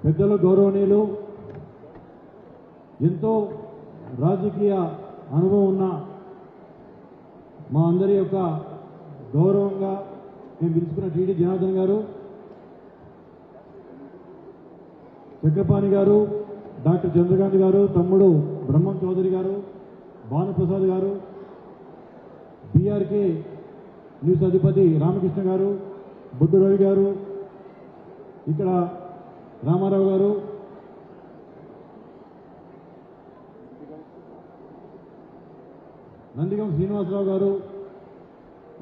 పెద్దలు గౌరవనీయులు ఎంతో రాజకీయ అనుభవం ఉన్న మా అందరి యొక్క గౌరవంగా మేము పిలుచుకున్న టీడీ జనార్దన్ గారు, చక్రపాణి గారు, డాక్టర్ చంద్రకాంత్ గారు, తమ్ముడు బ్రహ్మం చౌదరి గారు, భానుప్రసాద్ గారు, బీఆర్కే న్యూస్ అధిపతి రామకృష్ణ గారు, బుడ్డు రవి గారు, ఇక్కడ రామారావు గారు, నందిగం శ్రీనివాసరావు గారు,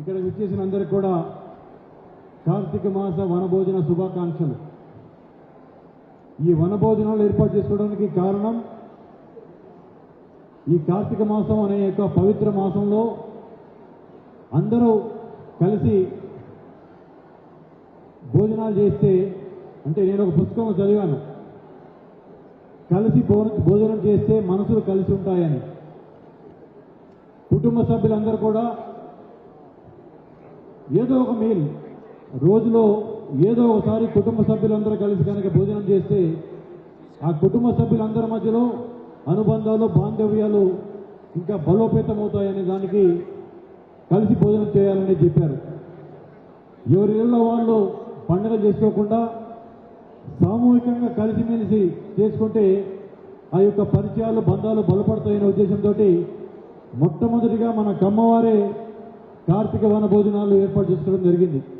ఇక్కడ విచ్చేసిన అందరికి కూడా కార్తీక మాస వనభోజన శుభాకాంక్షలు. ఈ వనభోజనాలు ఏర్పాటు చేసుకోవడానికి కారణం ఈ కార్తీక మాసం అనే యొక్క పవిత్ర మాసంలో అందరూ కలిసి భోజనాలు చేస్తే, అంటే నేను ఒక పుస్తకంలో చదివాను, కలిసి భోజనం చేస్తే మనసులు కలిసి ఉంటాయని. కుటుంబ సభ్యులందరూ కూడా ఏదో ఒక మీల్ రోజులో ఏదో ఒకసారి కుటుంబ సభ్యులందరూ కలిసి కనుక భోజనం చేస్తే ఆ కుటుంబ సభ్యులందరి మధ్యలో అనుబంధాలు, బాంధవ్యాలు ఇంకా బలోపేతమవుతాయనే దానికి కలిసి భోజనం చేయాలని చెప్పారు. ఎవరి ఇళ్లలో వాళ్ళు పండుగ చేసుకోకుండా సామూహికంగా కలిసిమెలిసి చేసుకుంటే ఆ యొక్క పరిచయాలు, బంధాలు బలపడతాయనే ఉద్దేశంతో మొట్టమొదటిగా మన కమ్మవారే కార్తీక వన భోజనాలు ఏర్పాటు చేసుకోవడం జరిగింది.